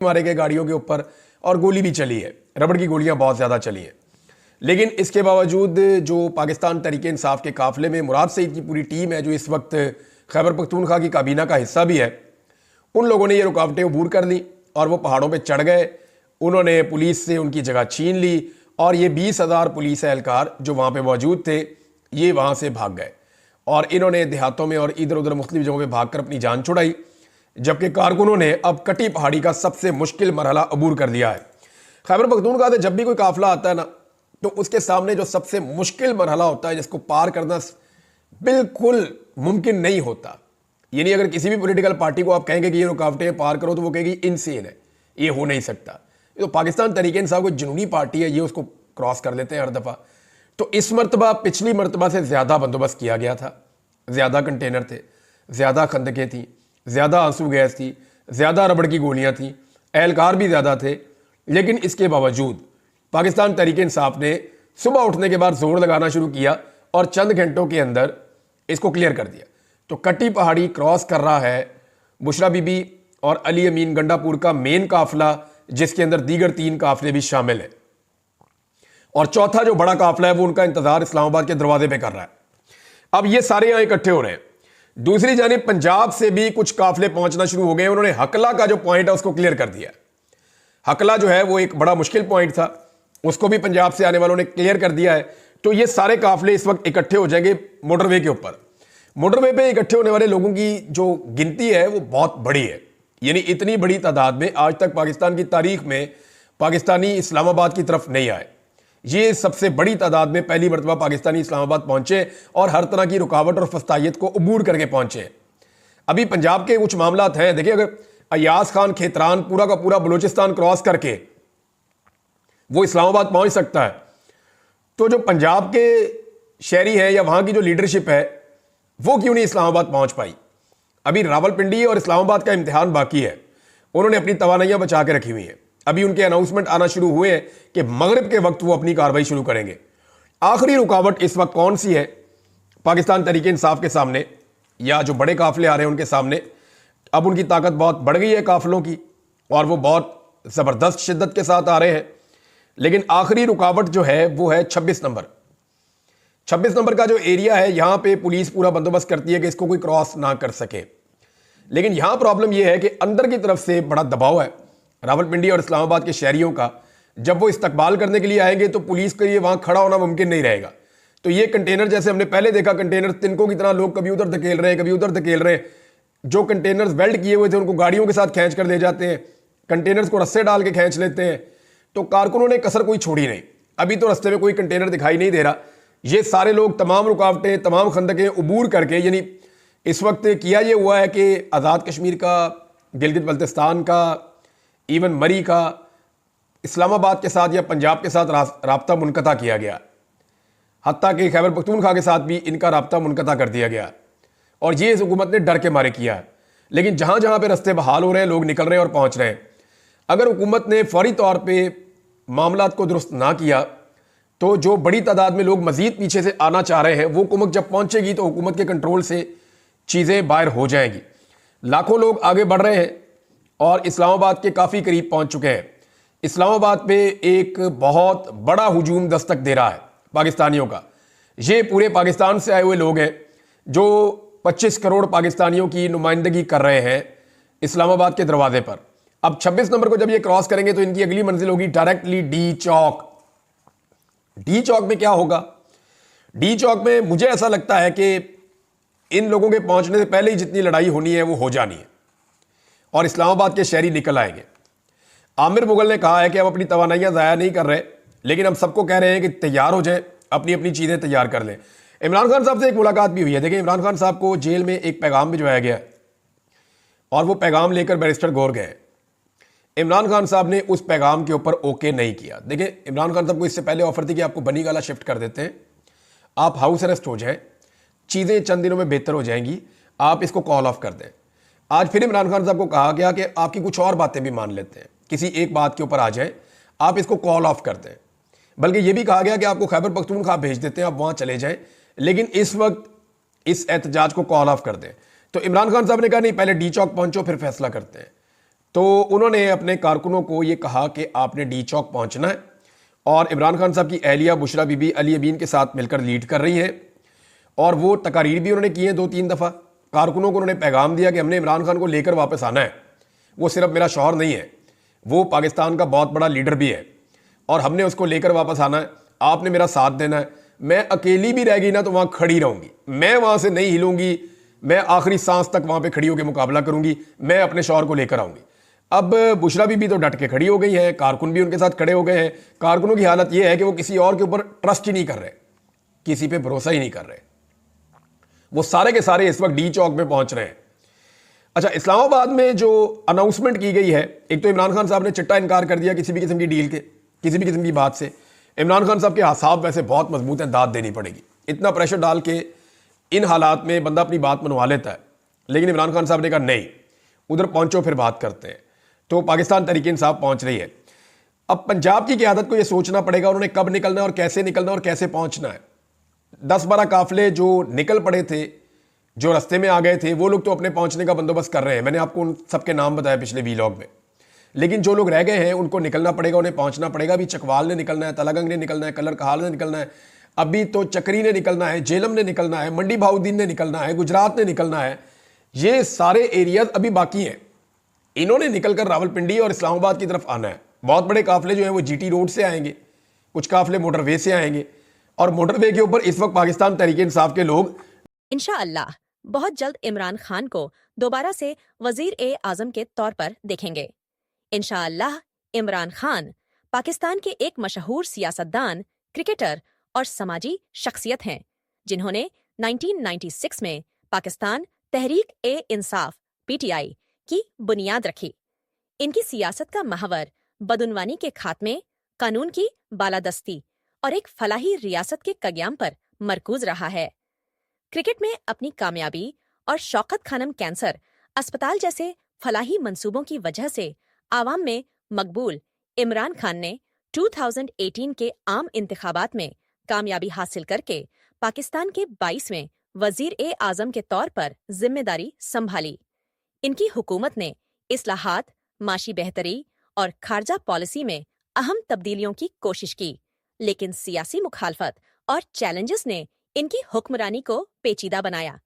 मारे गए गाड़ियों के ऊपर और गोली भी चली है, रबड़ की गोलियां बहुत ज़्यादा चली हैं। लेकिन इसके बावजूद जो पाकिस्तान तहरीक इंसाफ के काफिले में मुराद सईद की पूरी टीम है, जो इस वक्त खैबर पख्तूनख्वा की काबीना का हिस्सा भी है, उन लोगों ने ये रुकावटें अबूर कर ली और वो पहाड़ों पे चढ़ गए। उन्होंने पुलिस से उनकी जगह छीन ली और ये 20,000 पुलिस एहलकार जो वहाँ पे मौजूद थे, ये वहाँ से भाग गए और इन्होंने देहातों में और इधर उधर मुख्तलिफ जगहों पर भाग कर अपनी जान छुड़ाई। जबकि कारकुनों ने अब कटी पहाड़ी का सबसे मुश्किल मरहला अबूर कर लिया है। खैबर पख्तूनख्वा से जब भी कोई काफिला आता है ना, तो उसके सामने जो सबसे मुश्किल मरहला होता है, जिसको पार करना बिल्कुल मुमकिन नहीं होता। यानी अगर किसी भी पॉलिटिकल पार्टी को आप कहेंगे कि ये रुकावटें पार करो, तो वो कहेगी इनसेन है, ये हो नहीं सकता। तो पाकिस्तान तहरीक इंसाफ कोई जुनूनी पार्टी है, ये उसको क्रॉस कर लेते हैं हर दफ़ा। तो इस मरतबा पिछली मरतबा से ज़्यादा बंदोबस्त किया गया था, ज़्यादा कंटेनर थे, ज़्यादा खंदकें थी, ज़्यादा आंसू गैस थी, ज़्यादा रबड़ की गोलियां थी, एहलकार भी ज़्यादा थे। लेकिन इसके बावजूद पाकिस्तान तहरीक इंसाफ ने सुबह उठने के बाद जोर लगाना शुरू किया और चंद घंटों के अंदर इसको क्लियर कर दिया। तो कटी पहाड़ी क्रॉस कर रहा है बुशरा बीबी और अली अमीन गंडापुर का मेन काफिला, जिसके अंदर दीगर 3 काफिले भी शामिल हैं। और चौथा जो बड़ा काफिला है, वो उनका इंतजार इस्लामाबाद के दरवाजे पे कर रहा है। अब ये सारे यहां इकट्ठे हो रहे हैं। दूसरी जानिब पंजाब से भी कुछ काफिले पहुंचना शुरू हो गए। उन्होंने हकला का जो पॉइंट है उसको क्लियर कर दिया। हकला जो है वो एक बड़ा मुश्किल पॉइंट था, उसको भी पंजाब से आने वालों ने क्लियर कर दिया है। तो ये सारे काफिले इस वक्त इकट्ठे हो जाएंगे मोटरवे के ऊपर। मोटरवे पे इकट्ठे होने वाले लोगों की जो गिनती है वो बहुत बड़ी है। यानी इतनी बड़ी तादाद में आज तक पाकिस्तान की तारीख में पाकिस्तानी इस्लामाबाद की तरफ नहीं आए। ये सबसे बड़ी तादाद में पहली मरतबा पाकिस्तानी इस्लामाबाद पहुंचे और हर तरह की रुकावट और फस्तायत को अबूर करके पहुंचे। अभी पंजाब के कुछ मामलात हैं। देखिए, अगर अयाज खान खेतरान पूरा का पूरा बलूचिस्तान क्रॉस करके वो इस्लामाबाद पहुंच सकता है, तो जो पंजाब के शहरी है या वहां की जो लीडरशिप है, वो क्यों नहीं इस्लामाबाद पहुंच पाई। अभी रावलपिंडी और इस्लामाबाद का इम्तिहान बाकी है। उन्होंने अपनी तवानाइयां बचा के रखी हुई हैं। अभी उनके अनाउंसमेंट आना शुरू हुए हैं कि मगरिब के वक्त वो अपनी कार्रवाई शुरू करेंगे। आखिरी रुकावट इस वक्त कौन सी है पाकिस्तान तहरीक इंसाफ के सामने, या जो बड़े काफिले आ रहे हैं उनके सामने? अब उनकी ताकत बहुत बढ़ गई है काफिलों की, और वो बहुत ज़बरदस्त शिद्दत के साथ आ रहे हैं। लेकिन आखिरी रुकावट जो है वो है 26 नंबर। 26 नंबर का जो एरिया है, यहां पे पुलिस पूरा बंदोबस्त करती है कि इसको कोई क्रॉस ना कर सके। लेकिन यहां प्रॉब्लम यह है कि अंदर की तरफ से बड़ा दबाव है रावलपिंडी और इस्लामाबाद के शहरियों का। जब वो इस्तकबाल करने के लिए आएंगे तो पुलिस के लिए वहां खड़ा होना मुमकिन नहीं रहेगा। तो ये कंटेनर, जैसे हमने पहले देखा, कंटेनर तिनकों की तरह लोग कभी उधर धकेल रहे हैं, कभी उधर धकेल रहे हैं। जो कंटेनर्स वेल्ड किए हुए थे उनको गाड़ियों के साथ खींच कर ले जाते हैं, कंटेनर्स को रस्से डाल के खींच लेते हैं। तो कारकुनों ने कसर कोई छोड़ी नहीं। अभी तो रस्ते में कोई कंटेनर दिखाई नहीं दे रहा। ये सारे लोग तमाम रुकावटें, तमाम खंदकें अबूर करके, यानी इस वक्त किया ये हुआ है कि आज़ाद कश्मीर का, गिलगित बल्तिस्तान का, इवन मरी का, इस्लामाबाद के साथ या पंजाब के साथ राब्ता मुनक़ता किया गया। हत्ता कि खैबर पख्तूनख्वा के साथ भी इनका राब्ता मुनक़ता कर दिया गया। और ये इस हुकूमत ने डर के मारे किया है। लेकिन जहाँ जहाँ पे रास्ते बहाल हो रहे हैं, लोग निकल रहे हैं और पहुँच रहे हैं। अगर हुकूमत ने फौरी तौर पर मामलात को दुरुस्त ना किया, तो जो बड़ी तादाद में लोग मज़ीद पीछे से आना चाह रहे हैं, वो हुकूमत जब पहुँचेगी तो हुकूमत के कंट्रोल से चीज़ें बाहर हो जाएंगी। लाखों लोग आगे बढ़ रहे हैं और इस्लामाबाद के काफ़ी करीब पहुंच चुके हैं। इस्लामाबाद पे एक बहुत बड़ा हुजूम दस्तक दे रहा है पाकिस्तानियों का। ये पूरे पाकिस्तान से आए हुए लोग हैं जो 25 करोड़ पाकिस्तानियों की नुमाइंदगी कर रहे हैं इस्लामाबाद के दरवाजे पर। अब 26 नंबर को जब ये क्रॉस करेंगे तो इनकी अगली मंजिल होगी डायरेक्टली डी चौक। डी चौक में क्या होगा? डी चौक में मुझे ऐसा लगता है कि इन लोगों के पहुंचने से पहले ही जितनी लड़ाई होनी है वो हो जानी है और इस्लामाबाद के शहरी निकल आएंगे। आमिर मुगल ने कहा है कि हम अपनी तवानाइयां ज़ाया नहीं कर रहे, लेकिन हम सबको कह रहे हैं कि तैयार हो जाएं, अपनी अपनी चीज़ें तैयार कर लें। इमरान खान साहब से एक मुलाकात भी हुई है। देखिए, इमरान खान साहब को जेल में एक पैगाम भिजवाया गया और वो पैगाम लेकर बैरिस्टर गौर गए। इमरान खान साहब ने उस पैगाम के ऊपर ओके नहीं किया। देखिए, इमरान खान साहब को इससे पहले ऑफर थी कि आपको बनी गाला शिफ्ट कर देते हैं, आप हाउस अरेस्ट हो जाएं, चीज़ें चंद दिनों में बेहतर हो जाएंगी, आप इसको कॉल ऑफ कर दें। आज फिर इमरान खान साहब को कहा गया कि आपकी कुछ और बातें भी मान लेते हैं, किसी एक बात के ऊपर आ जाएं, आप इसको कॉल ऑफ कर दें। बल्कि यह भी कहा गया कि आपको खैबर पख्तूनख्वा भेज देते हैं, आप वहां चले जाएं, लेकिन इस वक्त इस एहतजाज को कॉल ऑफ कर दें। तो इमरान खान साहब ने कहा नहीं, पहले डी चौक पहुंचो फिर फैसला करते हैं। तो उन्होंने अपने कारकुनों को ये कहा कि आपने डी चौक पहुंचना है, और इमरान खान साहब की अहलिया बुशरा बीबी अली अमीन के साथ मिलकर लीड कर रही हैं, और वो तकारीर भी उन्होंने की है 2-3 दफ़ा। कारकुनों को उन्होंने पैगाम दिया कि हमने इमरान खान को लेकर वापस आना है, वो सिर्फ मेरा शौहर नहीं है, वो पाकिस्तान का बहुत बड़ा लीडर भी है, और हमने उसको लेकर वापस आना है, आपने मेरा साथ देना है। मैं अकेली भी रह गई ना तो वहाँ खड़ी रहूँगी, मैं वहाँ से नहीं हिलूंगी, मैं आखिरी सांस तक वहाँ पे खड़ी होकर मुकाबला करूँगी, मैं अपने शौहर को लेकर आऊँगी। अब बुशरा बीबी तो डट के खड़ी हो गई है, कारकुन भी उनके साथ खड़े हो गए हैं। कारकुनों की हालत यह है कि वो किसी और के ऊपर ट्रस्ट ही नहीं कर रहे, किसी पे भरोसा ही नहीं कर रहे, वो सारे के सारे इस वक्त डी चौक में पहुंच रहे हैं। अच्छा, इस्लामाबाद में जो अनाउंसमेंट की गई है, एक तो इमरान खान साहब ने चिट्टा इनकार कर दिया किसी भी किस्म की डील के, किसी भी किस्म की बात से। इमरान खान साहब के हासाब वैसे बहुत मजबूत हैं, दाद देनी पड़ेगी, इतना प्रेशर डाल के इन हालात में बंदा अपनी बात मनवा लेता है। लेकिन इमरान खान साहब ने कहा नहीं, उधर पहुंचो फिर बात करते हैं। तो पाकिस्तान तहरीक इंसाफ पहुंच रही है। अब पंजाब की क़यादत को यह सोचना पड़ेगा उन्होंने कब निकलना है और कैसे निकलना है और कैसे पहुंचना है। 10-12 काफिले जो निकल पड़े थे, जो रास्ते में आ गए थे, वो लोग तो अपने पहुंचने का बंदोबस्त कर रहे हैं, मैंने आपको उन सबके नाम बताया पिछले वीलॉग में। लेकिन जो लोग रह गए हैं उनको निकलना पड़ेगा, उन्हें पहुंचना पड़ेगा। अभी चकवाल ने निकलना है, तलागंग ने निकलना है, कलर कहाल ने निकलना है, अभी तो चक्री ने निकलना है, जेलम ने निकलना है, मंडी भाउद्दीन ने निकलना है, गुजरात ने निकलना है। ये सारे एरियाज अभी बाकी हैं, इन्होंने निकलकर रावलपिंडी और इस्लामाबाद की तरफ आना है। बहुत बड़े काफिले जो हैं वो जीटी रोड से आएंगे, कुछ काफिले मोटरवे से आएंगे, और मोटरवे के ऊपर इस वक्त पाकिस्तान तहरीक इंसाफ के लोग इंशाअल्लाह बहुत जल्द इमरान खान को दोबारा से वजीर-ए-आजम के तौर पर देखेंगे। इंशाअल्लाह इमरान खान पाकिस्तान के एक मशहूर सियासतदान, क्रिकेटर और समाजी शख्सियत हैं, जिन्होंने 1996 में पाकिस्तान तहरीक-ए-इंसाफ (पीटीआई) की बुनियाद रखी। इनकी सियासत का महवर बदउनवानी के खात्मे, कानून की बालादस्ती और एक फलाही रियासत के कयाम पर मरकूज रहा है। क्रिकेट में अपनी कामयाबी और शौकत खानम कैंसर अस्पताल जैसे फलाही मंसूबों की वजह से आवाम में मकबूल इमरान खान ने 2018 के आम इंतखाबात में कामयाबी हासिल करके पाकिस्तान के 22वें वजीर-ए-आजम के तौर पर जिम्मेदारी संभाली। इनकी हुकूमत ने इस्लाहात, माशी बेहतरी और खारजा पॉलिसी में अहम तब्दीलियों की कोशिश की, लेकिन सियासी मुखालफत और चैलेंजेस ने इनकी हुक्मरानी को पेचीदा बनाया।